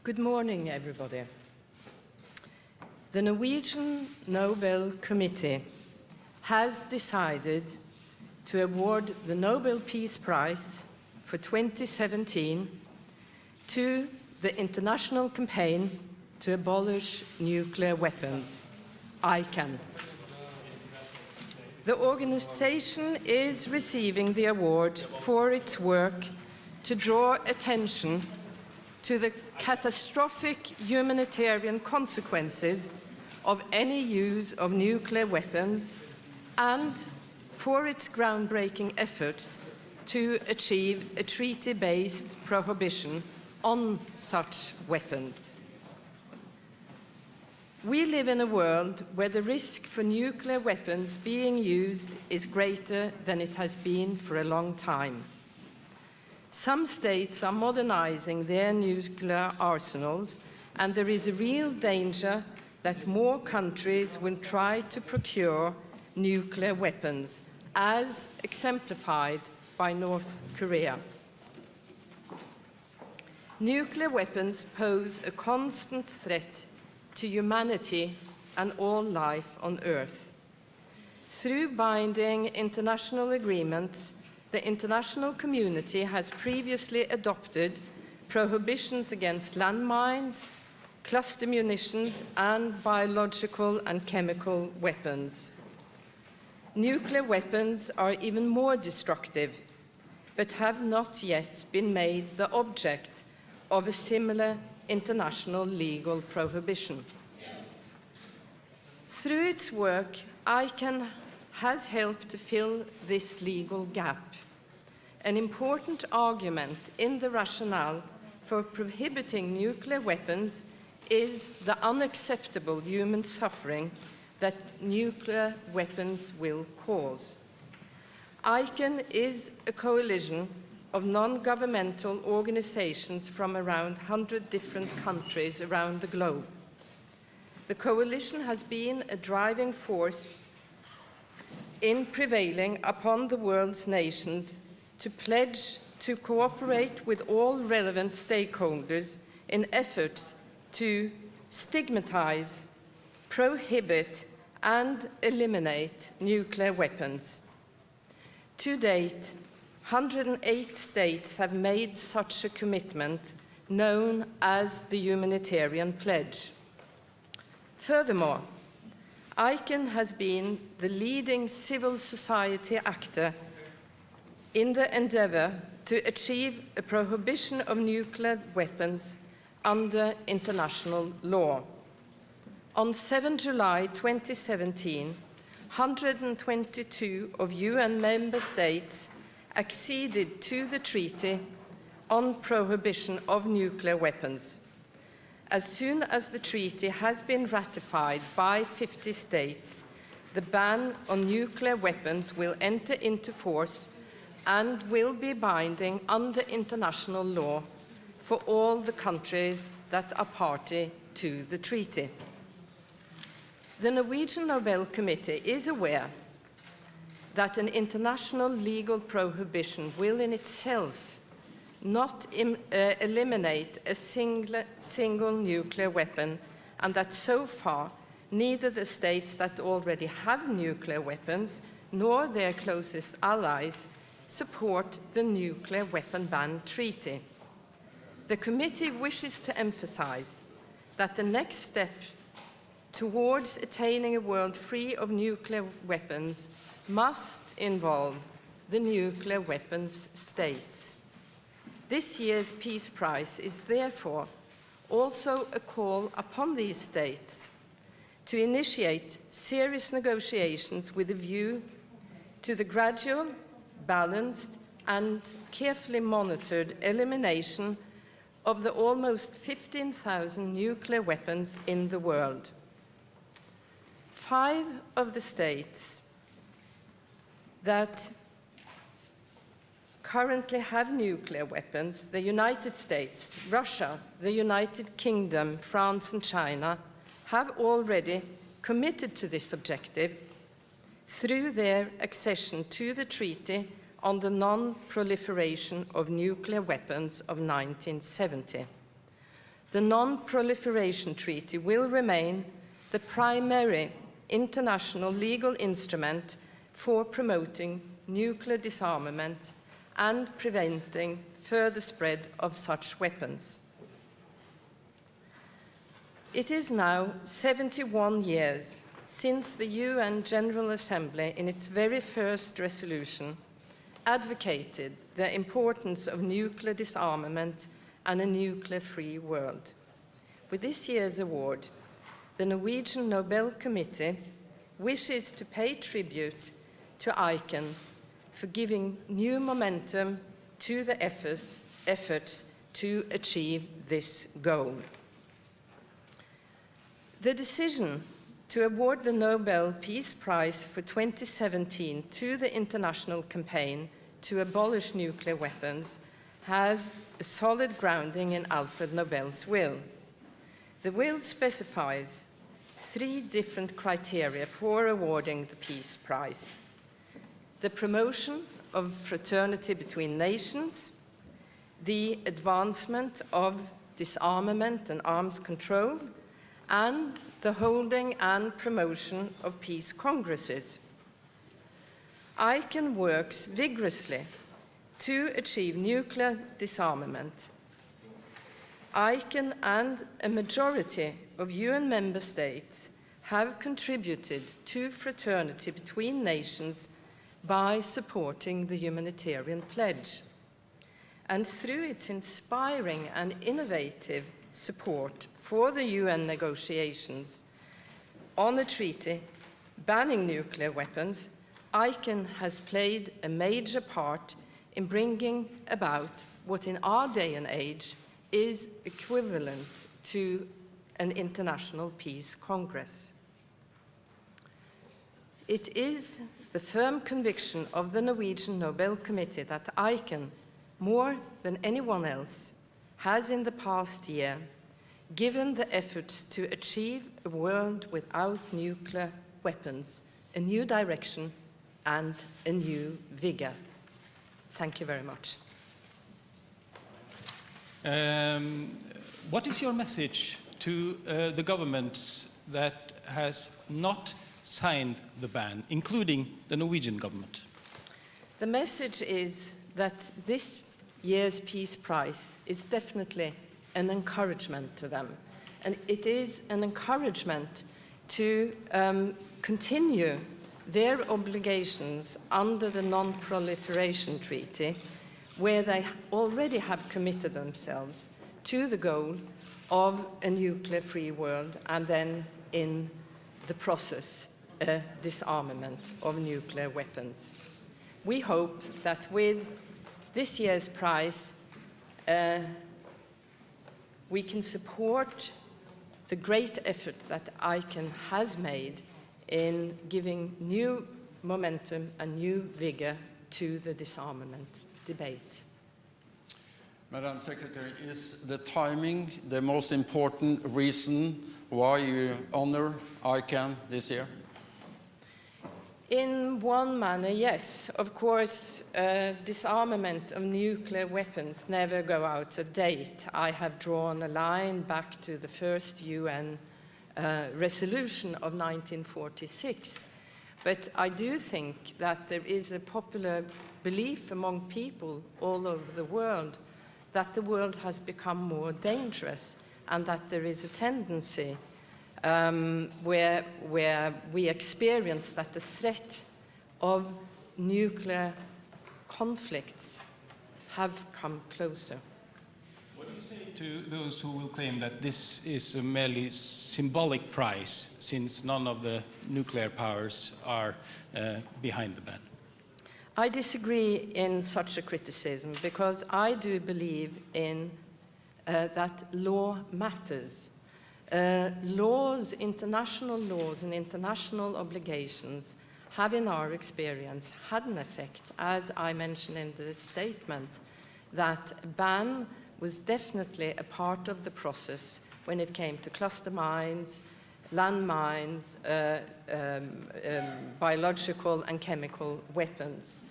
Good morning, everybody. The Norwegian Nobel Committee has decided to award the Nobel Peace Prize for 2017 to the International Campaign to Abolish Nuclear Weapons, ICAN. The organization is receiving the award for its work to draw attention to the catastrophic humanitarian consequences of any use of nuclear weapons and for its groundbreaking efforts to achieve a treaty-based prohibition on such weapons. We live in a world where the risk for nuclear weapons being used is greater than it has been for a long time. Some states are modernizing their nuclear arsenals, and there is a real danger that more countries will try to procure nuclear weapons, as exemplified by North Korea. Nuclear weapons pose a constant threat to humanity and all life on Earth. Through binding international agreements, the international community has previously adopted prohibitions against landmines, cluster munitions, and biological and chemical weapons. Nuclear weapons are even more destructive, but have not yet been made the object of a similar international legal prohibition. Through its work, ICAN has helped to fill this legal gap. An important argument in the rationale for prohibiting nuclear weapons is the unacceptable human suffering that nuclear weapons will cause. ICAN is a coalition of non-governmental organizations from around 100 different countries around the globe. The coalition has been a driving force in prevailing upon the world's nations to pledge to cooperate with all relevant stakeholders in efforts to stigmatize, prohibit, and eliminate nuclear weapons. To date, 108 states have made such a commitment, known as the Humanitarian Pledge. Furthermore, ICAN has been the leading civil society actor in the endeavor to achieve a prohibition of nuclear weapons under international law. On 7 July 2017, 122 of UN member states acceded to the Treaty on Prohibition of Nuclear Weapons. As soon as the treaty has been ratified by 50 states, the ban on nuclear weapons will enter into force and will be binding under international law for all the countries that are party to the treaty. The Norwegian Nobel Committee is aware that an international legal prohibition will in itself not eliminate a single nuclear weapon, and that so far neither the states that already have nuclear weapons nor their closest allies support the Nuclear Weapon Ban Treaty. The committee wishes to emphasize that the next step towards attaining a world free of nuclear weapons must involve the nuclear weapons states. This year's Peace Prize is therefore also a call upon these states to initiate serious negotiations with a view to the gradual, balanced, and carefully monitored elimination of the almost 15,000 nuclear weapons in the world. 5 of the states that currently have nuclear weapons, the United States, Russia, the United Kingdom, France, and China, have already committed to this objective through their accession to the Treaty on the Non-Proliferation of Nuclear Weapons of 1970. the Non-Proliferation Treaty will remain the primary international legal instrument for promoting nuclear disarmament and preventing further spread of such weapons. It is now 71 years since the UN General Assembly, in its very first resolution, advocated the importance of nuclear disarmament and a nuclear-free world. With this year's award, the Norwegian Nobel Committee wishes to pay tribute to ICAN for giving new momentum to the efforts to achieve this goal. The decision to award the Nobel Peace Prize for 2017 to the international campaign to abolish nuclear weapons has a solid grounding in Alfred Nobel's will. The will specifies 3 different criteria for awarding the Peace Prize: the promotion of fraternity between nations, the advancement of disarmament and arms control, and the holding and promotion of peace congresses. ICAN works vigorously to achieve nuclear disarmament. ICAN and a majority of UN member states have contributed to fraternity between nations by supporting the humanitarian pledge. And through its inspiring and innovative support for the UN negotiations on a treaty banning nuclear weapons, ICAN has played a major part in bringing about what in our day and age is equivalent to an international peace congress. It is the firm conviction of the Norwegian Nobel Committee that ICAN, more than anyone else, has in the past year given the efforts to achieve a world without nuclear weapons a new direction and a new vigor. Thank you very much. What is your message to the governments that has not signed the ban, including the Norwegian government? The message is that this year's Peace Prize is definitely an encouragement to them. And it is an encouragement to continue their obligations under the Non-Proliferation Treaty, where they already have committed themselves to the goal of a nuclear-free world, and then in the process, a disarmament of nuclear weapons. We hope that with this year's prize, we can support the great effort that ICAN has made in giving new momentum and new vigor to the disarmament debate. Madam Secretary, is the timing the most important reason why you honor ICAN this year? In one manner, yes. Of course, disarmament of nuclear weapons never go out of date. I have drawn a line back to the first UN resolution of 1946. But I do think that there is a popular belief among people all over the world that the world has become more dangerous, and that there is a tendency where we experience that the threat of nuclear conflicts have come closer. What do you say to those who will claim that this is a merely symbolic prize, since none of the nuclear powers are behind the ban? I disagree in such a criticism, because I do believe in that law matters. Laws, international laws and international obligations have, in our experience, had an effect, as I mentioned in the statement, that a ban was definitely a part of the process when it came to cluster mines, landmines, biological and chemical weapons.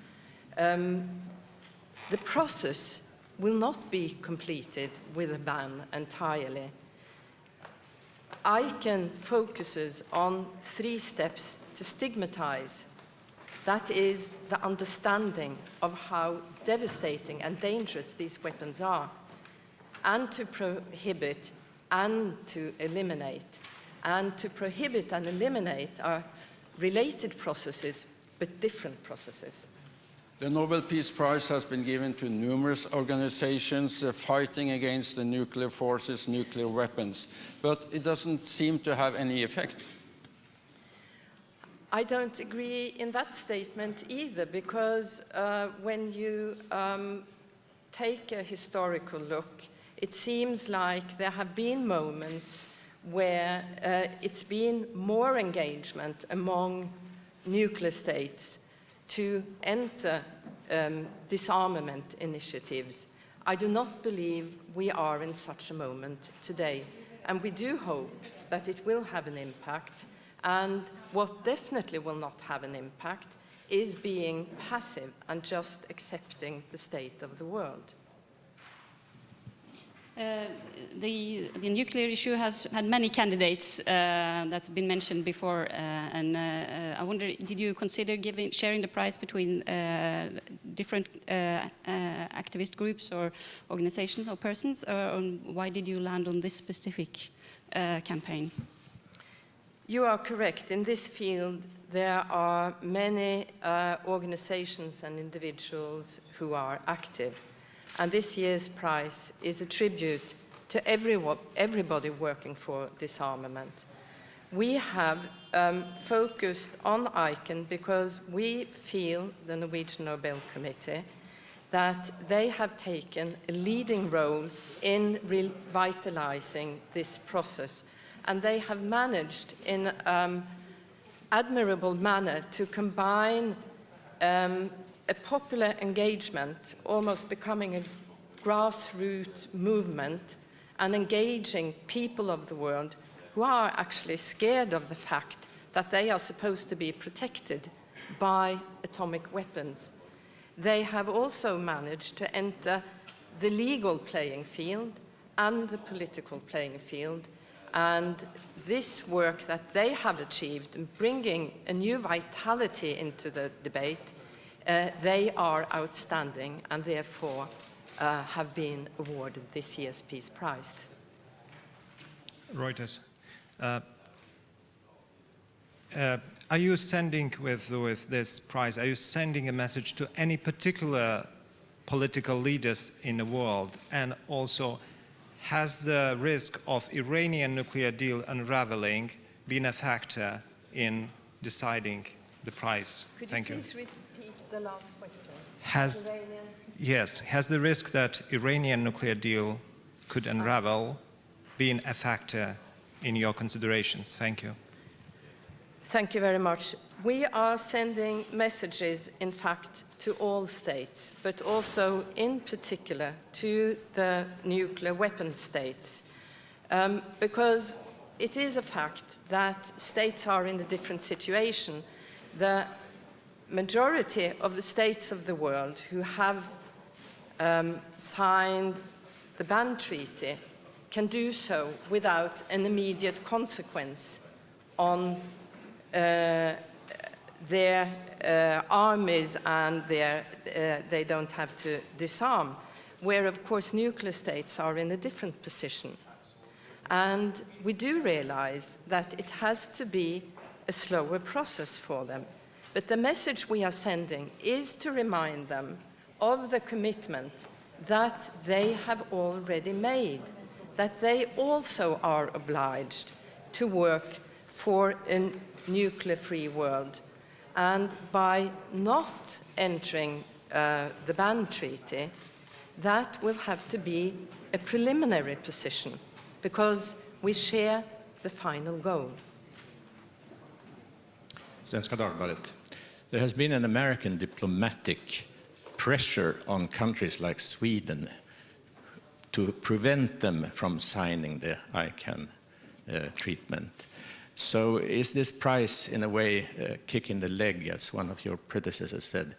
The process will not be completed with a ban entirely. ICAN focuses on 3 steps to stigmatize. That is the understanding of how devastating and dangerous these weapons are, and to prohibit and to eliminate. And to prohibit and eliminate are related processes, but different processes. The Nobel Peace Prize has been given to numerous organizations fighting against the nuclear forces, nuclear weapons, but it doesn't seem to have any effect. I don't agree in that statement either, because when you take a historical look, it seems like there have been moments where it's been more engagement among nuclear states to enter disarmament initiatives. I do not believe we are in such a moment today, and we do hope that it will have an impact. And what definitely will not have an impact is being passive and just accepting the state of the world. The nuclear issue has had many candidates that's been mentioned before, and I wonder, did you consider sharing the prize between different activist groups or organizations or persons, or why did you land on this specific campaign? You are correct. In this field, there are many organizations and individuals who are active. And this year's prize is a tribute to everybody working for disarmament. We have focused on ICAN because we feel, the Norwegian Nobel Committee, that they have taken a leading role in revitalizing this process. And they have managed in an admirable manner to combine a popular engagement, almost becoming a grassroots movement, and engaging people of the world who are actually scared of the fact that they are supposed to be protected by atomic weapons. They have also managed to enter the legal playing field and the political playing field. And this work that they have achieved in bringing a new vitality into the debate, they are outstanding and therefore have been awarded this year's Peace Prize. Reuters. Are you sending, with this prize, are you sending a message to any particular political leaders in the world? And also, has the risk of Iranian nuclear deal unraveling been a factor in deciding the prize? Could you please repeat the last question? Yes, has the risk that Iranian nuclear deal could unravel been a factor in your considerations? Thank you. Thank you very much. We are sending messages, in fact, to all states, but also in particular to the nuclear weapon states, because it is a fact that states are in a different situation. The majority of the states of the world who have signed the ban treaty can do so without an immediate consequence on their armies, and they don't have to disarm, where of course nuclear states are in a different position. And we do realize that it has to be a slower process for them. But the message we are sending is to remind them of the commitment that they have already made, that they also are obliged to work for a nuclear-free world. And by not entering the ban treaty, that will have to be a preliminary position, because we share the final goal. Svenska Dagbladet. There has been an American diplomatic pressure on countries like Sweden to prevent them from signing the ICAN treatment. So is this prize, in a way, a kick in the leg, as one of your predecessors said,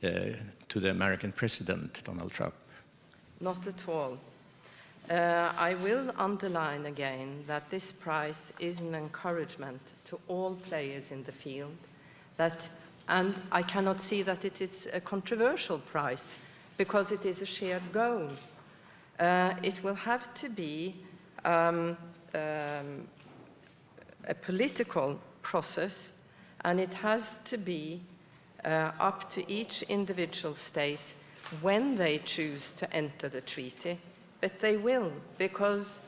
to the American president, Donald Trump? not at all. I will underline again that this prize is an encouragement to all players in the field, and I cannot see that it is a controversial prize because it is a shared goal. It will have to be a political process, and it has to be up to each individual state when they choose to enter the treaty. But they will, because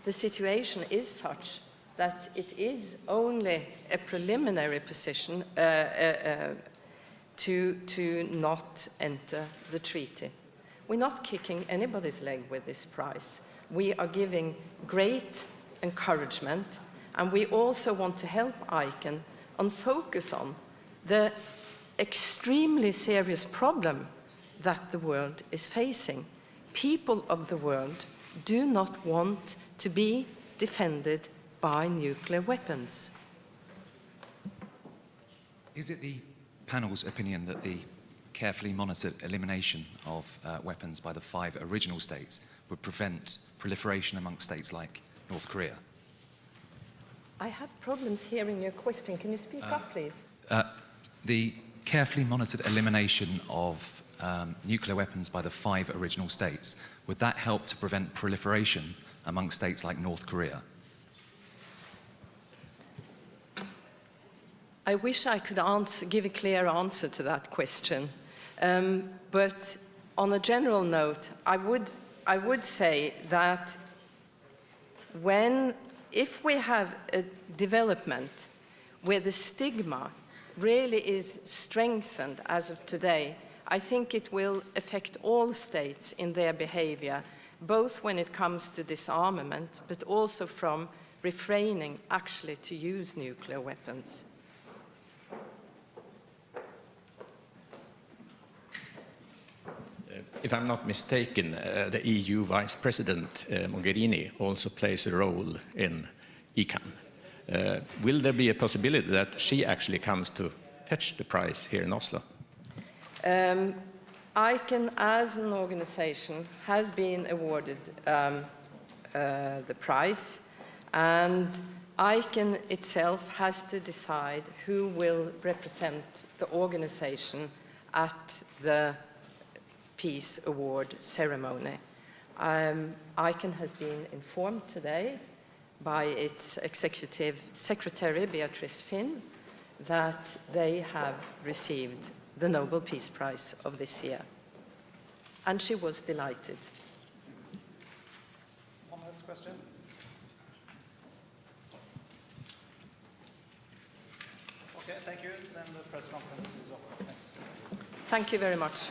the situation is such that it is only a preliminary position to not enter the treaty. We're not kicking anybody's leg with this prize. We are giving great encouragement, and we also want to help ICAN and focus on the extremely serious problem that the world is facing. People of the world do not want to be defended by nuclear weapons. Is it the panel's opinion that the carefully monitored elimination of weapons by the 5 original states would prevent proliferation among states like North Korea? I have problems hearing your question. Can you speak up, please? The carefully monitored elimination of nuclear weapons by the 5 original states, would that help to prevent proliferation among states like North Korea? I wish I could give a clear answer to that question. But on a general note, I would say that if we have a development where the stigma really is strengthened as of today, I think it will affect all states in their behavior, both when it comes to disarmament, but also from refraining actually to use nuclear weapons. If I'm not mistaken, the EU Vice President Mogherini also plays a role in ICAN. Will there be a possibility that she actually comes to fetch the prize here in Oslo? ICAN, as an organization, has been awarded the prize, and ICAN itself has to decide who will represent the organization at the Peace Award ceremony. ICAN has been informed today by its executive secretary, Beatrice Finn, that they have received the Nobel Peace Prize of this year. And she was delighted. One last question. Okay, thank you. Then the press conference is over. Thanks. Thank you very much.